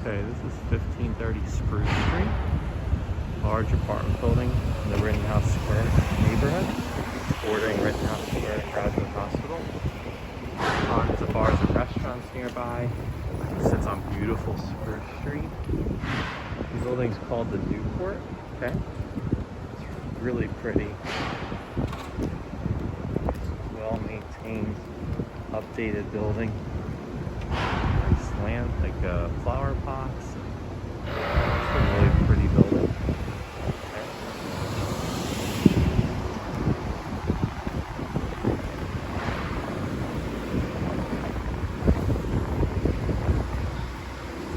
Okay, this is 1530 Spruce Street. Large apartment building in the Rittenhouse Square neighborhood, bordering Rittenhouse Square Graduate Hospital. Tons of bars and restaurants nearby. It sits on beautiful Spruce Street. The building's called the Newport. Okay, it's really pretty. Well maintained, updated building. Nice land, like flower pots. It's a really pretty building.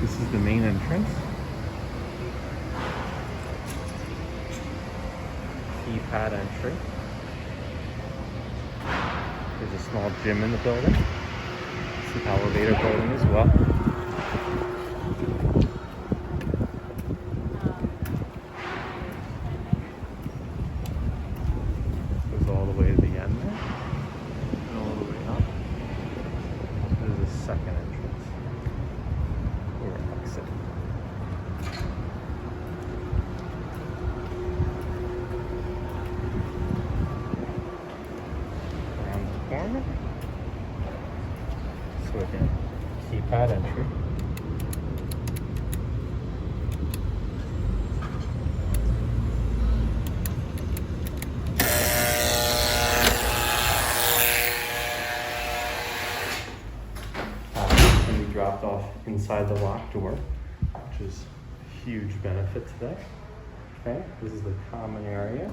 This is the main entrance. Keypad entry. There's a small gym in the building. It's an elevator building as well. Goes all the way to the end there. And all the way up. There's a second entrance. Or exit. Around the corner. So again, keypad entry. Can be dropped off inside the locked door, which is a huge benefit today. Okay, this is the common area.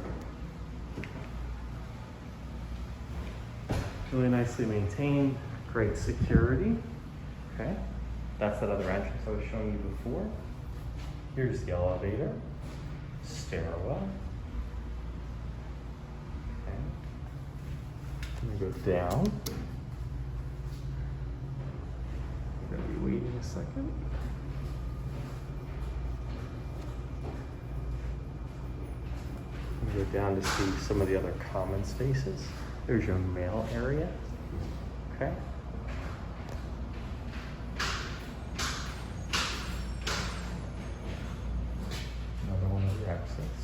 Really nicely maintained, great security. Okay, that's that other entrance I was showing you before. Here's the elevator, stairwell. Okay, I'm gonna go down. I'm gonna be waiting a second. I'm gonna go down to see some of the other common spaces. There's your mail area. Okay. Another one of your exits.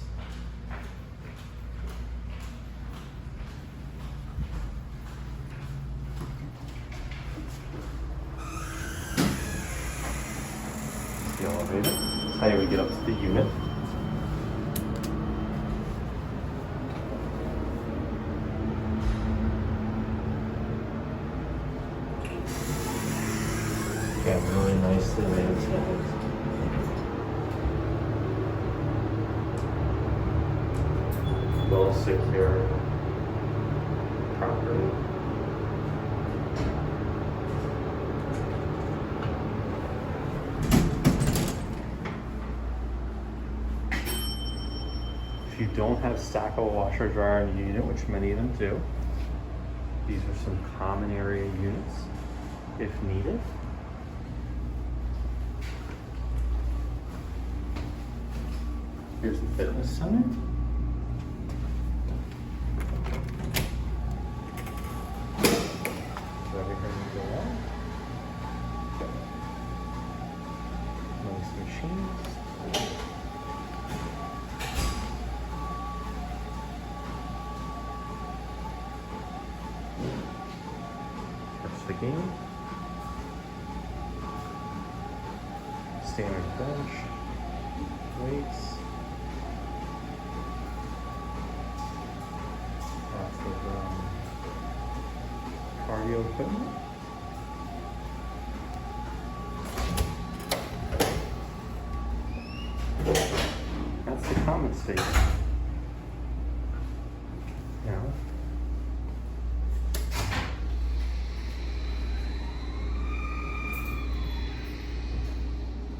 The elevator. That's how you would get up to the unit. Again, really nicely maintained. Well secured property. If you don't have stackable washer dryer in the unit, which many of them do, these are some common area units if needed. Here's the fitness center. So everything will go on. Nice machines. That's the game. Standard bench. Weights. Cardio equipment. That's the common space. Now,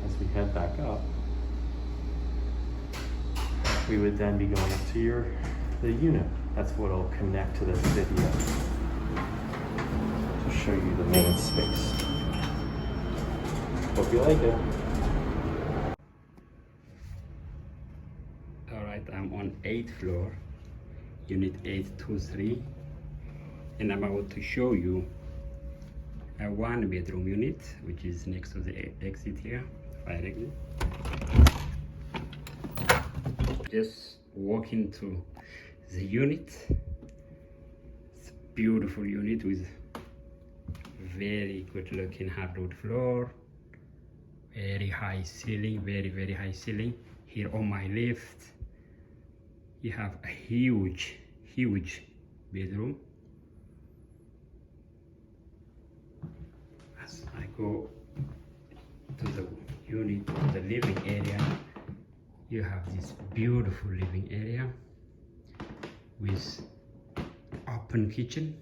as we head back up, we would then be going up to the unit. That's what will connect to this video to show you the main space. Hope you like it. Alright, I'm on 8th floor, unit 823, and I'm about to show you a 1-bedroom unit, which is next to the exit here. fire exit. Just walk into the unit. It's a beautiful unit with very good looking hardwood floor, very high ceiling, very high ceiling. Here on my left you have a huge bedroom. As I go to the unit, the living area, you have this beautiful living area with open kitchen,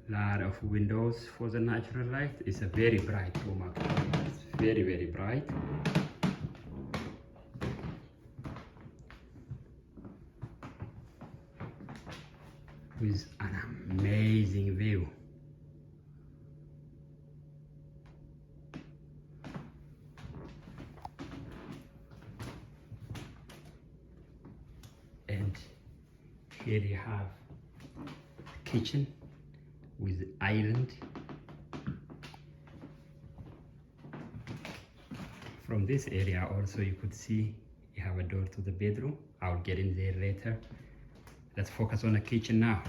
lot of windows for the natural light. It's a very bright room actually. It's very bright. With an amazing view. And here you have a kitchen with island. From this area also you could see you have a door to the bedroom. I'll get in there later. Let's focus on the kitchen now.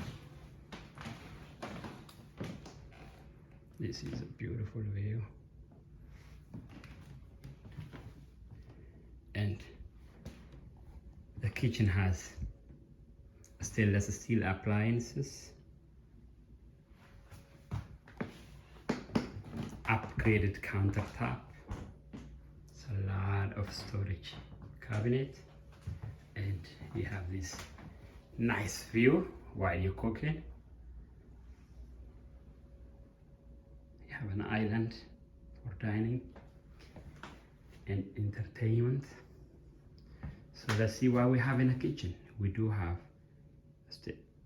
This is a beautiful view. And the kitchen has stainless steel appliances, upgraded countertop. It's a lot of storage cabinet, and you have this nice view while you're cooking. You have an island for dining and entertainment. So let's see what we have in the kitchen. We do have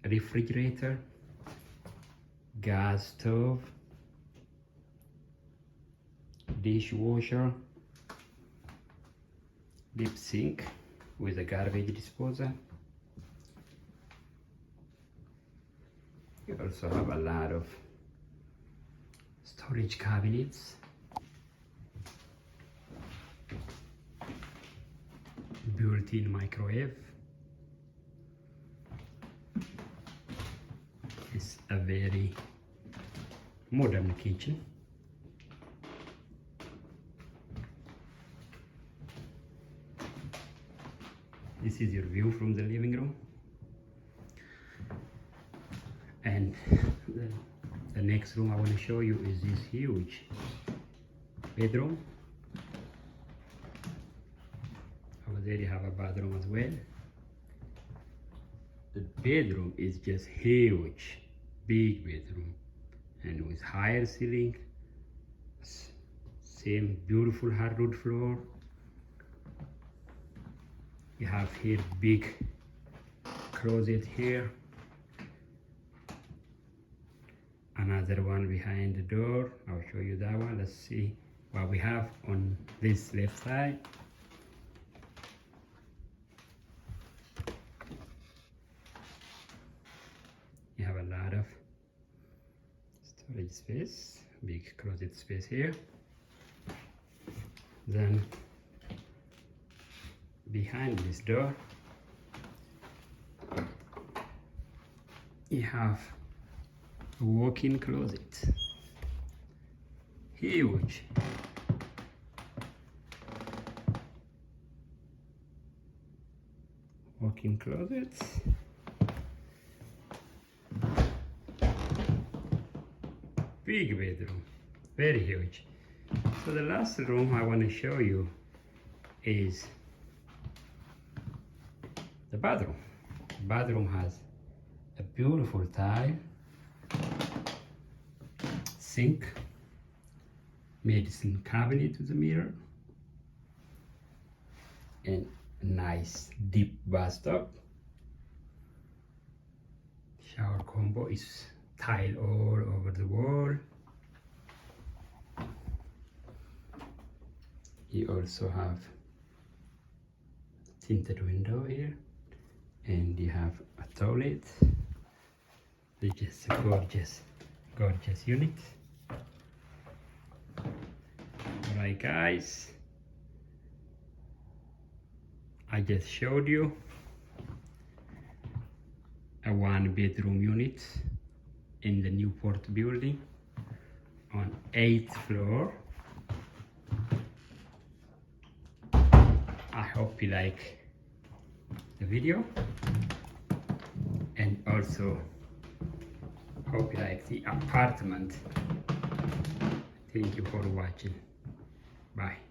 a refrigerator, gas stove, dishwasher, deep sink with a garbage disposal. You also have a lot of storage cabinets, built-in microwave. It's a very modern kitchen. This is your view from the living room. And the next room I want to show you is this huge bedroom. Over there you have a bathroom as well. The bedroom is just huge, big bedroom, and with higher ceiling, same beautiful hardwood floor. You have here big closet here, another one behind the door. I'll show you that one. Let's see what we have on this left side. You have a lot of storage space, big closet space here. Then behind this door you have a walk-in closet, huge. Walk-in closet. Big bedroom, very huge. So the last room I want to show you is the bathroom. The bathroom has a beautiful tile, sink, medicine cabinet with a mirror, and a nice deep bathtub. Shower combo is tile all over the wall. You also have tinted window here, and you have a toilet. It's just a gorgeous unit. like guys, I just showed you a 1-bedroom unit in the Newport building on 8th floor. I hope you like the video, and also hope you like the apartment. Thank you for watching. Bye.